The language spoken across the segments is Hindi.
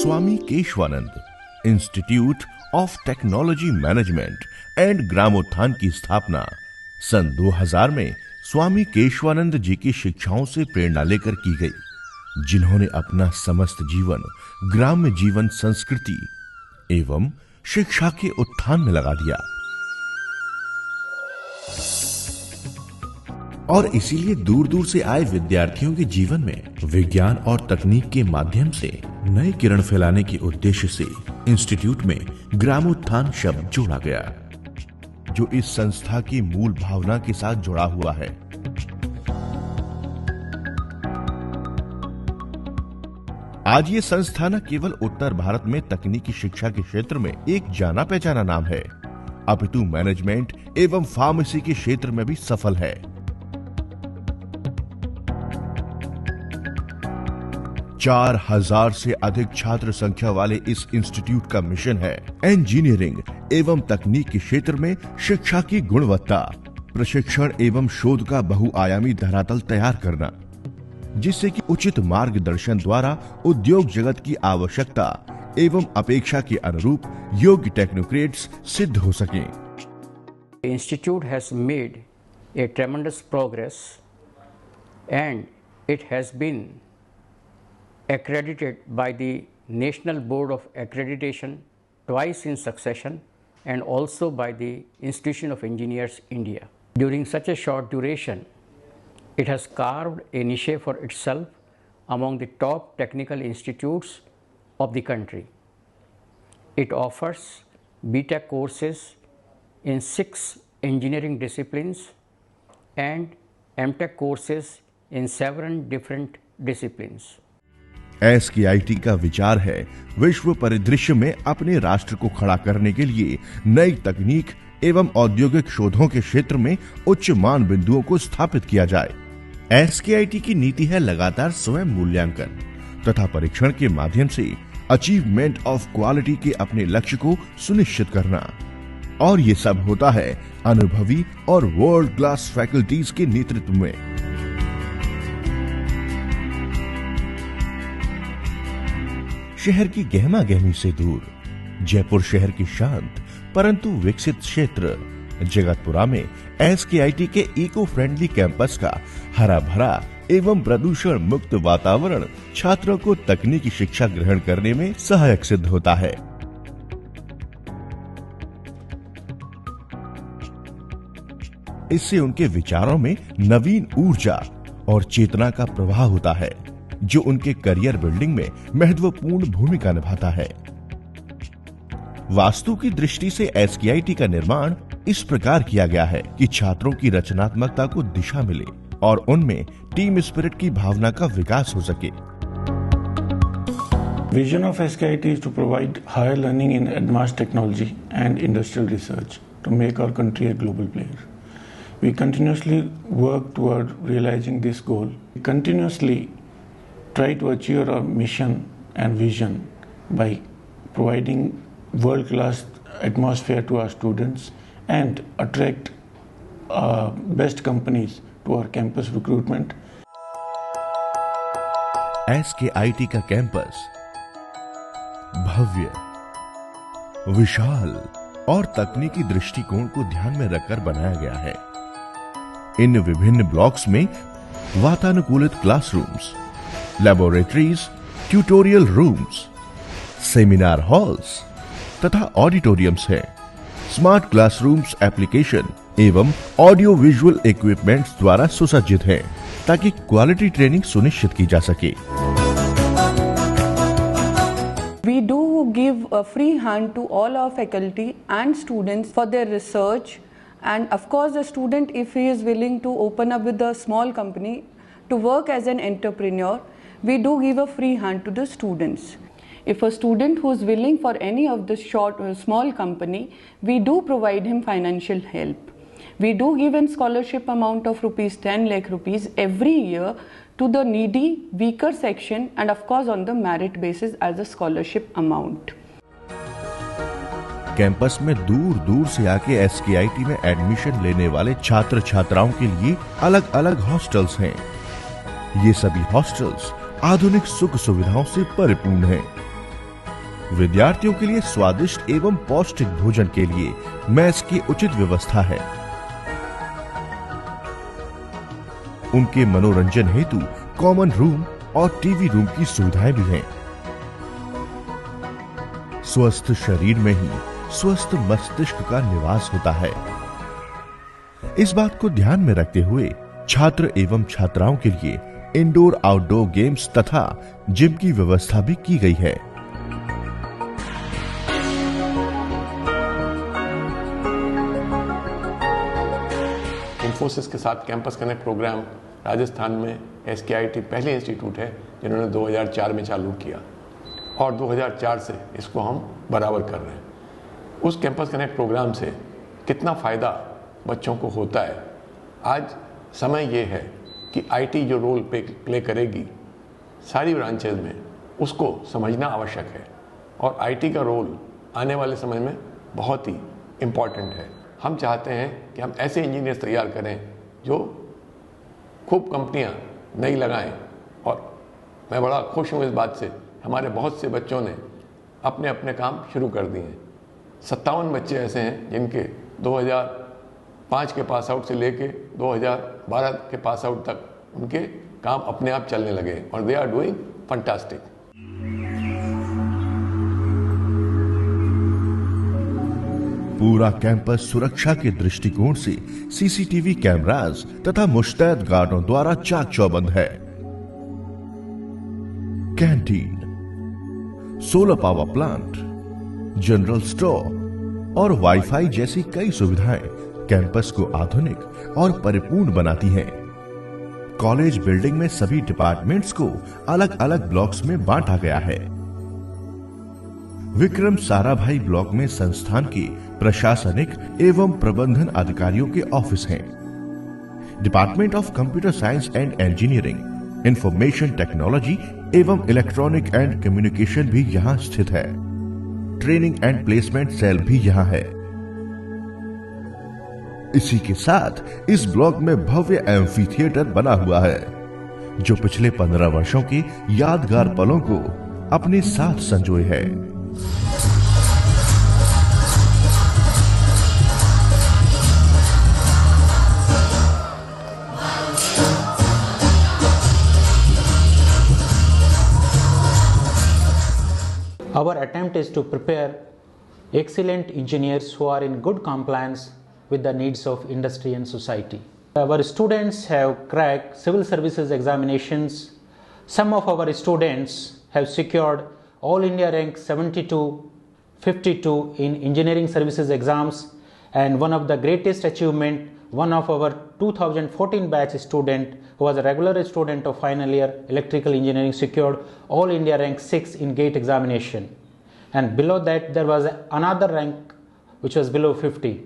Swami Keshavanand institute of technology management and Gramothan की स्थापना सन 2000 में स्वामी केशवानंद जी की शिक्षाओं से प्रेरणा लेकर की गई, जिन्होंने अपना समस्त जीवन ग्राम्य जीवन संस्कृति एवं शिक्षा के उत्थान में लगा दिया। और इसीलिए दूर दूर से आए विद्यार्थियों के जीवन में विज्ञान और तकनीक के माध्यम से नए किरण फैलाने के उद्देश्य से इंस्टीट्यूट में ग्रामोत्थान शब्द जोड़ा गया, जो इस संस्था की मूल भावना के साथ जुड़ा हुआ है। आज ये संस्था न केवल उत्तर भारत में तकनीकी शिक्षा के क्षेत्र में एक जाना पहचाना नाम है, अपितु मैनेजमेंट एवं फार्मेसी के क्षेत्र में भी सफल है। 4000 से अधिक छात्र संख्या वाले इस इंस्टीट्यूट का मिशन है इंजीनियरिंग एवं तकनीक के क्षेत्र में शिक्षा की गुणवत्ता, प्रशिक्षण एवं शोध का बहुआयामी धरातल तैयार करना, जिससे कि उचित मार्गदर्शन द्वारा उद्योग जगत की आवश्यकता एवं अपेक्षा के अनुरूप योग्य टेक्नोक्रेट्स सिद्ध हो सकें। Institute has made a tremendous progress and it has been accredited by the National Board of Accreditation twice in succession and also by the Institution of Engineers India. During such a short duration, it has carved a niche for itself among the top technical institutes of the country. It offers BTech courses in 6 engineering disciplines and MTech courses in 7 different disciplines. SKIT का विचार है विश्व परिदृश्य में अपने राष्ट्र को खड़ा करने के लिए नई तकनीक एवं औद्योगिक शोधों के क्षेत्र में उच्च मान बिंदुओं को स्थापित किया जाए। SKIT की नीति है लगातार स्वयं मूल्यांकन तथा परीक्षण के माध्यम से अचीवमेंट ऑफ क्वालिटी के अपने लक्ष्य को सुनिश्चित करना, और ये सब होता है अनुभवी और वर्ल्ड क्लास फैकल्टीज के नेतृत्व में। शहर की गहमा गहमी से दूर जयपुर शहर की शांत परंतु विकसित क्षेत्र जगतपुरा में SKIT के इको फ्रेंडली कैंपस का हरा भरा एवं प्रदूषण मुक्त वातावरण छात्रों को तकनीकी शिक्षा ग्रहण करने में सहायक सिद्ध होता है। इससे उनके विचारों में नवीन ऊर्जा और चेतना का प्रवाह होता है, जो उनके करियर बिल्डिंग में महत्वपूर्ण भूमिका निभाता है। वास्तु की दृष्टि से SKIT का निर्माण इस प्रकार किया गया है कि छात्रों की रचनात्मकता को दिशा मिले और उनमें टीम स्पिरिट की भावना का विकास हो सके। Vision of SKIT is to provide higher learning in advanced technology and industrial research to make our country a global player. We continuously work toward realizing this goal. We continuously try to achieve our mission and vision by providing world-class atmosphere to our students and attract best companies to our campus recruitment. SKIT का कैंपस भव्य, विशाल और तकनीकी दृष्टिकोण को ध्यान में रखकर बनाया गया है। इन विभिन्न ब्लॉक्स में वातानुकूलित classrooms, laboratories, tutorial rooms, seminar halls तथा ऑडिटोरियम्स हैं। स्मार्ट क्लासरूम्स एप्लीकेशन एवं ऑडियो विजुअल इक्विपमेंट्स द्वारा सुसज्जित हैं, ताकि क्वालिटी ट्रेनिंग सुनिश्चित की जा सके। We do give a free hand to all our faculty and students for their research, and of course the student, if he is willing to open up with a small company to work as an entrepreneur, we do give a free hand to the students. If a student who is willing for any of the small company, we do provide him financial help. We do give a scholarship amount of ₹10 lakh every year to the needy, weaker section, and of course on the merit basis as a scholarship amount. Campus में दूर दूर से आके SKIT में एडमिशन लेने वाले छात्र छात्राओं के लिए अलग अलग हॉस्टल्स हैं। ये सभी हॉस्टल्स आधुनिक सुख सुविधाओं से परिपूर्ण हैं। विद्यार्थियों के लिए स्वादिष्ट एवं पौष्टिक भोजन के लिए मेस की उचित व्यवस्था है। उनके मनोरंजन हेतु कॉमन रूम और टीवी रूम की सुविधाएं भी हैं। स्वस्थ शरीर में ही स्वस्थ मस्तिष्क का निवास होता है। इस बात को ध्यान में रखते हुए छात्र एवं छात्राओं के लिए इंडोर आउटडोर गेम्स तथा जिम की व्यवस्था भी की गई है। इंफोसिस के साथ कैंपस कनेक्ट प्रोग्राम राजस्थान में SKIT पहले इंस्टीट्यूट है जिन्होंने 2004 में चालू किया और 2004 से इसको हम बराबर कर रहे हैं। उस कैंपस कनेक्ट प्रोग्राम से कितना फ़ायदा बच्चों को होता है, आज समय ये है कि IT जो रोल प्ले करेगी सारी ब्रांचेज में, उसको समझना आवश्यक है और IT का रोल आने वाले समय में बहुत ही इम्पॉर्टेंट है। हम चाहते हैं कि हम ऐसे इंजीनियर्स तैयार करें जो खूब कंपनियां नई लगाएं और मैं बड़ा खुश हूँ इस बात से, हमारे बहुत से बच्चों ने अपने अपने काम शुरू कर दिए हैं। 57 बच्चे ऐसे हैं जिनके 2005 के पास आउट से लेके 2012 के पास आउट तक उनके काम अपने आप चलने लगे और दे आर डूइंग फंटास्टिक। पूरा कैंपस सुरक्षा के दृष्टिकोण से CCTV कैमरास तथा मुस्तैद गार्डों द्वारा चाक चौबंद है। Canteen, solar power plant, general store और वाईफाई जैसी कई सुविधाएं कैंपस को आधुनिक और परिपूर्ण बनाती हैं। कॉलेज बिल्डिंग में सभी डिपार्टमेंट्स को अलग अलग ब्लॉक्स में बांटा गया है। विक्रम साराभाई ब्लॉक में संस्थान के प्रशासनिक एवं प्रबंधन अधिकारियों के ऑफिस हैं। Department of computer science and engineering, information technology एवं इलेक्ट्रॉनिक एंड कम्युनिकेशन भी यहां स्थित है। ट्रेनिंग एंड प्लेसमेंट सेल भी यहां है। इसी के साथ इस ब्लॉक में भव्य एम्फी थिएटर बना हुआ है जो पिछले 15 वर्षों के यादगार पलों को अपने साथ संजोए है। Our attempt is to prepare excellent engineers who are in good compliance with the needs of industry and society. Our students have cracked civil services examinations. Some of our students have secured All India rank 72-52 in engineering services exams, and one of the greatest achievement, one of our 2014 batch student who was a regular student of final year electrical engineering secured All India rank 6 in GATE examination, and below that there was another rank which was below 50.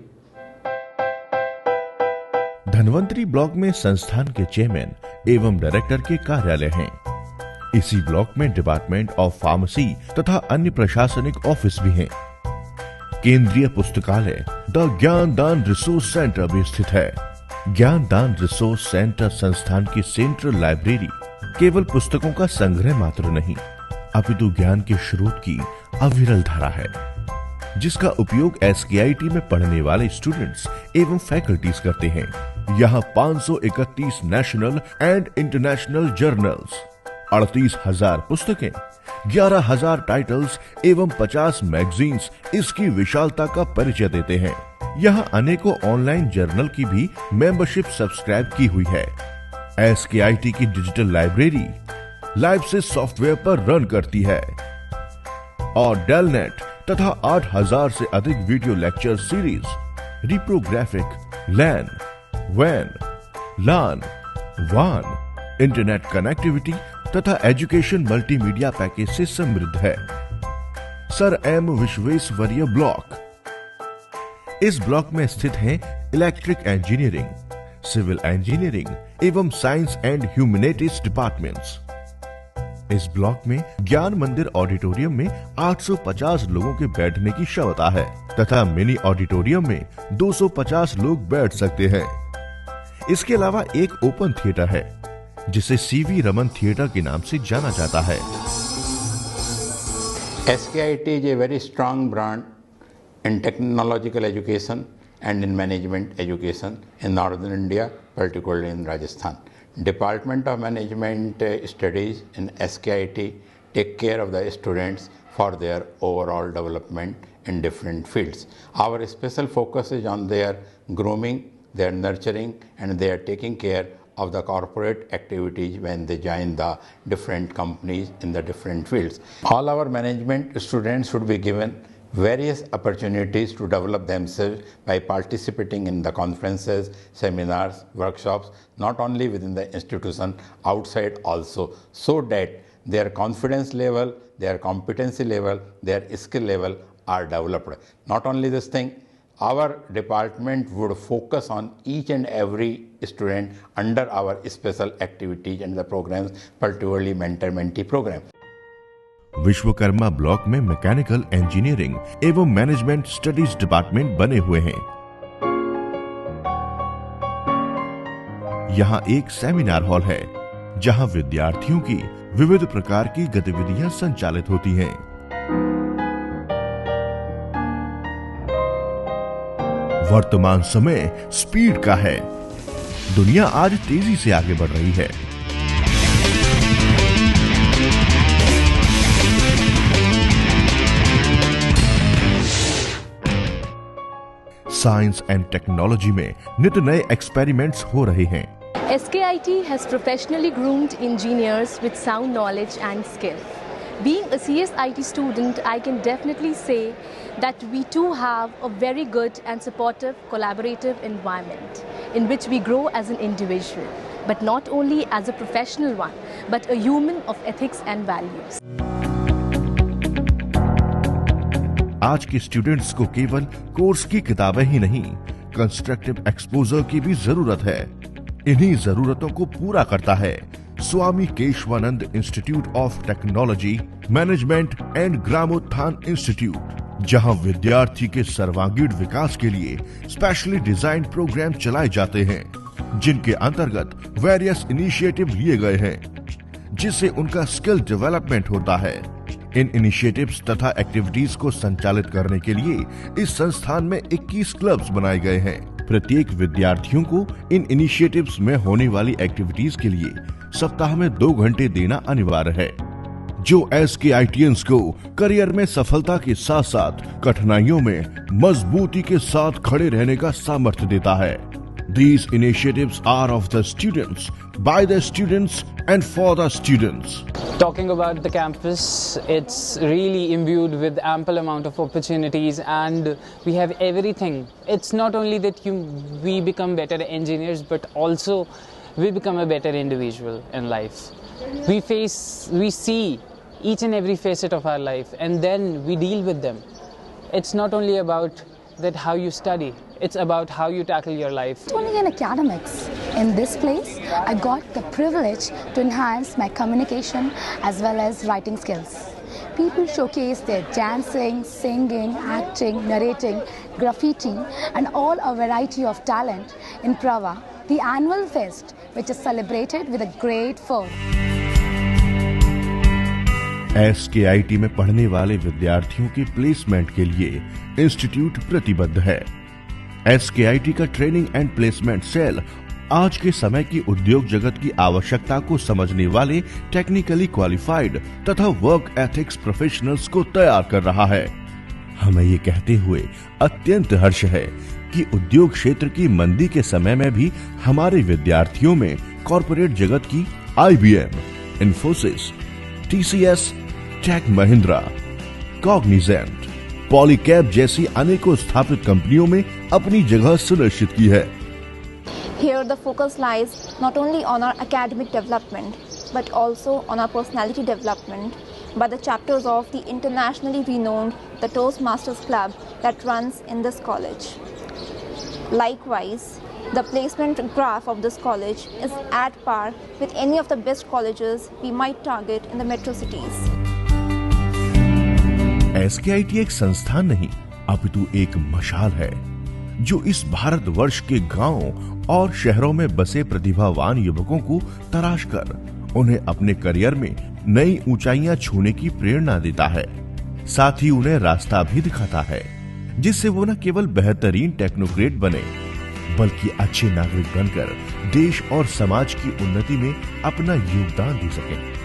Dhanvantari block में संस्थान के चेयरमैन एवं डायरेक्टर के कार्यालय हैं। इसी ब्लॉक में डिपार्टमेंट ऑफ फार्मेसी तथा अन्य प्रशासनिक ऑफिस भी हैं। केंद्रीय पुस्तकालय द ज्ञान दान रिसोर्स सेंटर भी स्थित है। ज्ञान दान रिसोर्स सेंटर संस्थान की सेंट्रल लाइब्रेरी केवल पुस्तकों का संग्रह मात्र नहीं, अपितु ज्ञान के स्रोत की अविरल धारा है, जिसका उपयोग SKIT में पढ़ने वाले स्टूडेंट्स एवं फैकल्टीज करते हैं। यहाँ 531 नेशनल एंड इंटरनेशनल जर्नल्स, 38,000 पुस्तकें, 11,000 टाइटल्स एवं 50 मैगजीन्स इसकी विशालता का परिचय देते हैं। यहाँ अनेकों ऑनलाइन जर्नल की भी मेंबरशिप सब्सक्राइब की हुई है। SKIT की डिजिटल लाइब्रेरी लाइब्सिस सॉफ्टवेयर पर रन करती है और डेलनेट तथा 8,000 से अधिक वीडियो लेक्चर सीरीज, रिप्रोग्राफिक, लैन, वैन, लान, वान, इंटरनेट कनेक्टिविटी तथा एजुकेशन मल्टीमीडिया पैकेज से समृद्ध है। सर M विश्वेश्वरैया ब्लॉक, इस ब्लॉक में स्थित है इलेक्ट्रिक इंजीनियरिंग, सिविल इंजीनियरिंग एवं साइंस एंड ह्यूमैनिटीज डिपार्टमेंट्स। इस ब्लॉक में ज्ञान मंदिर ऑडिटोरियम में 850 लोगों के बैठने की क्षमता है तथा मिनी ऑडिटोरियम में 250 लोग बैठ सकते हैं। इसके अलावा एक ओपन थिएटर है जिसे CV रमन थिएटर के नाम से जाना जाता है। SKIT is a very strong brand in technological education and in management education in Northern India, particularly in Rajasthan. Department of Management Studies in SKIT take care of the students for their overall development in different fields. Our special focus is on their grooming, their nurturing, and they are taking care of the corporate activities when they join the different companies in the different fields. All our management students should be given various opportunities to develop themselves by participating in the conferences, seminars, workshops, not only within the institution, outside also, so that their confidence level, their competency level, their skill level are developed. Not only this thing, our department would focus on each and every student under our special activities and the programs, particularly mentor-mentee program. Vishwakarma block में मैकेनिकल इंजीनियरिंग एवं मैनेजमेंट स्टडीज डिपार्टमेंट बने हुए हैं। यहाँ एक सेमिनार हॉल है जहाँ विद्यार्थियों की विविध प्रकार की गतिविधियां संचालित होती हैं। वर्तमान समय स्पीड का है। दुनिया आज तेजी से आगे बढ़ रही है। साइंस एंड टेक्नोलॉजी में नित नए एक्सपेरिमेंट्स हो रहे हैं। SKIT has professionally groomed engineers with sound knowledge and skill. Being a CSIT student, I can definitely say that we too have a very good and supportive collaborative environment in which we grow as an individual, but not only as a professional one, but a human of ethics and values. आज के स्टूडेंट्स को केवल कोर्स की किताबें ही नहीं, कंस्ट्रक्टिव एक्सपोजर की भी जरूरत है। इन्हीं जरूरतों को पूरा करता है Swami Keshavanand institute of technology, management and Gramothan institute, जहां विद्यार्थी के सर्वांगीण विकास के लिए स्पेशली डिजाइन प्रोग्राम चलाए जाते हैं, जिनके अंतर्गत वेरियस इनिशिएटिव लिए गए हैं, जिससे उनका स्किल डेवलपमेंट होता है। इन इनिशिएटिव्स तथा एक्टिविटीज को संचालित करने के लिए इस संस्थान में 21 क्लब्स बनाए गए हैं। प्रत्येक विद्यार्थियों को इन इनिशिएटिव्स में होने वाली एक्टिविटीज के लिए सप्ताह में 2 घंटे देना अनिवार्य है, जो SKITians को करियर में सफलता के साथ साथ कठिनाइयों में मजबूती के साथ खड़े रहने का सामर्थ्य देता है। These initiatives are of the students, by the students and for the students. Talking about the campus, it's really imbued with ample amount of opportunities and we have everything. It's not only that we become better engineers, but also we become a better individual in life. We see each and every facet of our life and then we deal with them. It's not only about that how you study, it's about how you tackle your life. Not only in academics, in this place I got the privilege to enhance my communication as well as writing skills. People showcase their dancing, singing, acting, narrating, graffiti and all a variety of talent in Prava, the annual fest which is celebrated with a great food. SKIT में पढ़ने वाले विद्यार्थियों के प्लेसमेंट के लिए इंस्टीट्यूट प्रतिबद्ध है। SKIT का ट्रेनिंग एंड प्लेसमेंट सेल आज के समय की उद्योग जगत की आवश्यकता को समझने वाले टेक्निकली क्वालिफाइड तथा वर्क एथिक्स प्रोफेशनल्स को तैयार कर रहा है। हमें ये कहते हुए अत्यंत हर्ष है कि उद्योग क्षेत्र की मंदी के समय में भी हमारे विद्यार्थियों में कॉर्पोरेट जगत की IBM, Infosys, TCS, Tech Mahindra, Cognizant, Polycab जैसी अनेकों स्थापित कंपनियों में अपनी जगह सुनिश्चित की है। Here the focus lies not only on our academic development but also on our personality development by the chapters of the internationally renowned the Toastmasters Club that runs in this college. Likewise, the placement graph of this college is at par with any of the best colleges we might target in the metro cities. SKIT एक संस्थान नहीं, अपितु एक मशाल है जो इस भारतवर्ष के गांवों और शहरों में बसे प्रतिभावान युवकों को तराश कर उन्हें अपने करियर में नई ऊंचाइयां छूने की प्रेरणा देता है। साथ ही उन्हें रास्ता भी दिखाता है, जिससे वो न केवल बेहतरीन टेक्नोक्रेट बने बल्कि अच्छे नागरिक बनकर देश और समाज की उन्नति में अपना योगदान दे सकें।